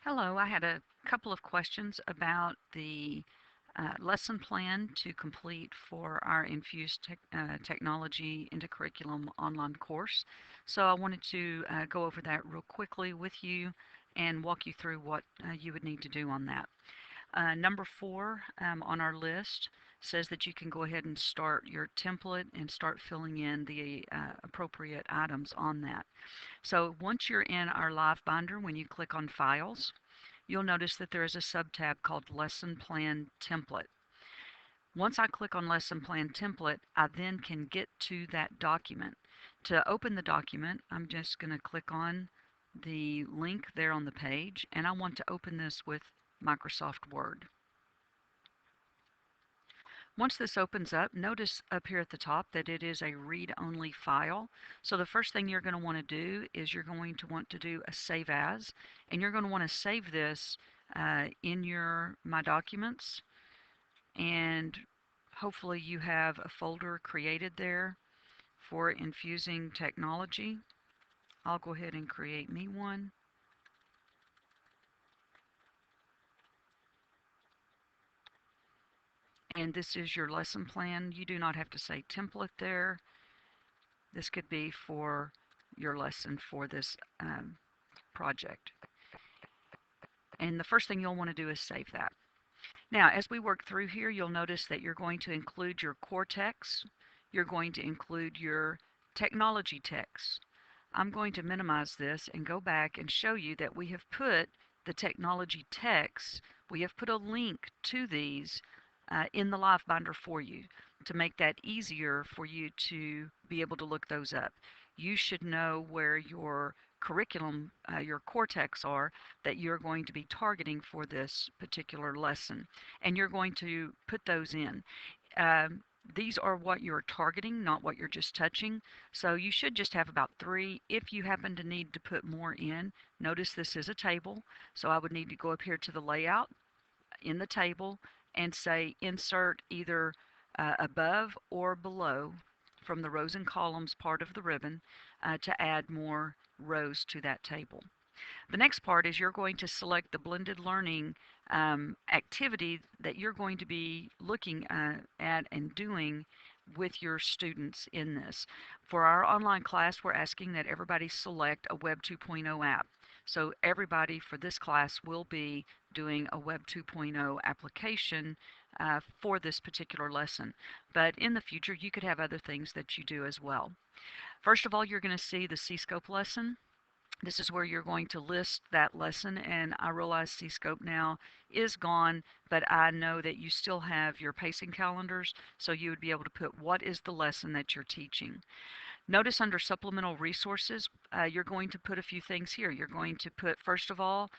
Hello, I had a couple of questions about the lesson plan to complete for our Technology into Curriculum online course. So I wanted to go over that real quickly with you and walk you through what you would need to do on that. Number four on our list says that you can go ahead and start your template and start filling in the appropriate items on that. So once you're in our live binder, when you click on Files, you'll notice that there is a subtab called Lesson Plan Template. Once I click on Lesson Plan Template, I then can get to that document. To open the document, I'm just going to click on the link there on the page, and I want to open this with Microsoft Word. Once this opens up, notice up here at the top that it is a read-only file. So the first thing you're going to want to do is you're going to want to do a save as, and you're going to want to save this in your My Documents, and hopefully you have a folder created there for Infusing Technology. I'll go ahead and create me one. And this is your lesson plan. You do not have to say template there. This could be for your lesson for this project. And the first thing you'll want to do is save that. Now, as we work through here, you'll notice that you're going to include your core text. You're going to include your technology text. I'm going to minimize this and go back and show you that we have put the technology text, we have put a link to these in the live binder for you to make that easier for you to be able to look those up. You should know where your curriculum, your cortex are that you're going to be targeting for this particular lesson. And you're going to put those in. Um, these are what you're targeting, not what you're just touching. So you should just have about 3. If you happen to need to put more in, notice this is a table. So I would need to go up here to the layout in the table and say insert either above or below from the rows and columns part of the ribbon to add more rows to that table. The next part is you're going to select the blended learning activity that you're going to be looking at and doing with your students in this. For our online class, we're asking that everybody select a Web 2.0 app. So everybody for this class will be doing a Web 2.0 application for this particular lesson. But in the future, you could have other things that you do as well. First of all, you're going to see the C-Scope lesson. This is where you're going to list that lesson, and I realize C-Scope now is gone, but I know that you still have your pacing calendars, so you would be able to put what is the lesson that you're teaching. Notice under Supplemental Resources, you're going to put a few things here. You're going to put, first of all,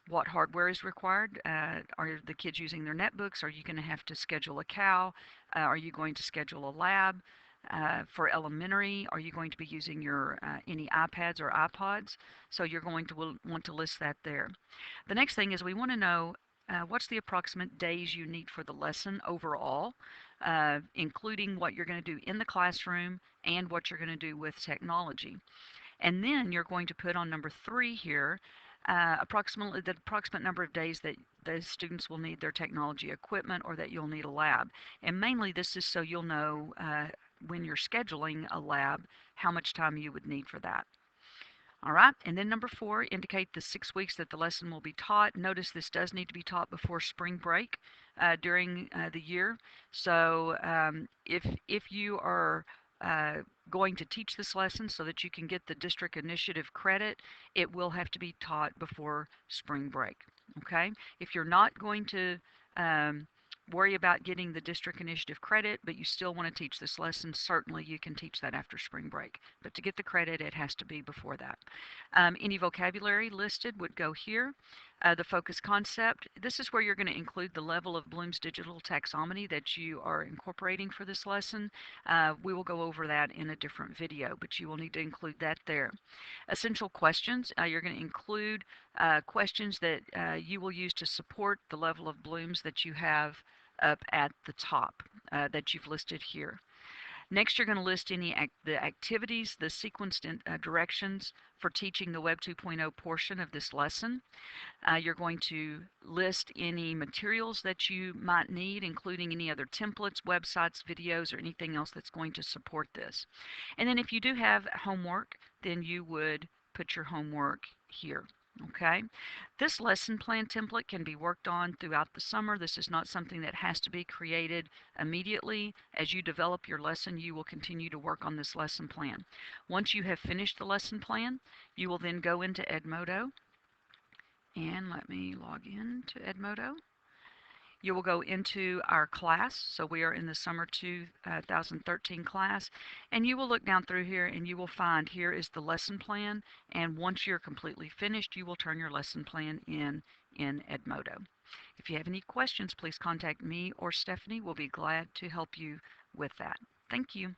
what hardware is required. Are the kids using their netbooks? Are you going to have to schedule a cow? Are you going to schedule a lab? For elementary, are you going to be using your any iPads or iPods? So you're going to want to list that there. The next thing is we want to know what's the approximate days you need for the lesson overall, including what you're going to do in the classroom and what you're going to do with technology. And then you're going to put on number 3 here approximately the approximate number of days that the students will need their technology equipment or that you'll need a lab. And mainly this is so you'll know when you're scheduling a lab how much time you would need for that. All right, and then number 4, indicate the 6 weeks that the lesson will be taught. Notice this does need to be taught before spring break during the year. So if you are going to teach this lesson so that you can get the district initiative credit, it will have to be taught before spring break. Okay, if you're not going to worry about getting the district initiative credit, but you still want to teach this lesson, certainly you can teach that after spring break. But to get the credit, it has to be before that. Any vocabulary listed would go here. The focus concept, this is where you're going to include the level of Bloom's digital taxonomy that you are incorporating for this lesson. We will go over that in a different video, but you will need to include that there. Essential questions, you're going to include questions that you will use to support the level of Bloom's that you have up at the top that you've listed here. Next, you're going to list the activities, the sequenced directions for teaching the Web 2.0 portion of this lesson. You're going to list any materials that you might need, including any other templates, websites, videos, or anything else that's going to support this. And then if you do have homework, then you would put your homework here. Okay, this lesson plan template can be worked on throughout the summer. This is not something that has to be created immediately. As you develop your lesson, you will continue to work on this lesson plan. Once you have finished the lesson plan, you will then go into Edmodo, and let me log in to Edmodo. You will go into our class, so we are in the summer 2013 class, and you will look down through here and you will find here is the lesson plan, and once you're completely finished, you will turn your lesson plan in Edmodo. If you have any questions, please contact me or Stephanie. We'll be glad to help you with that. Thank you.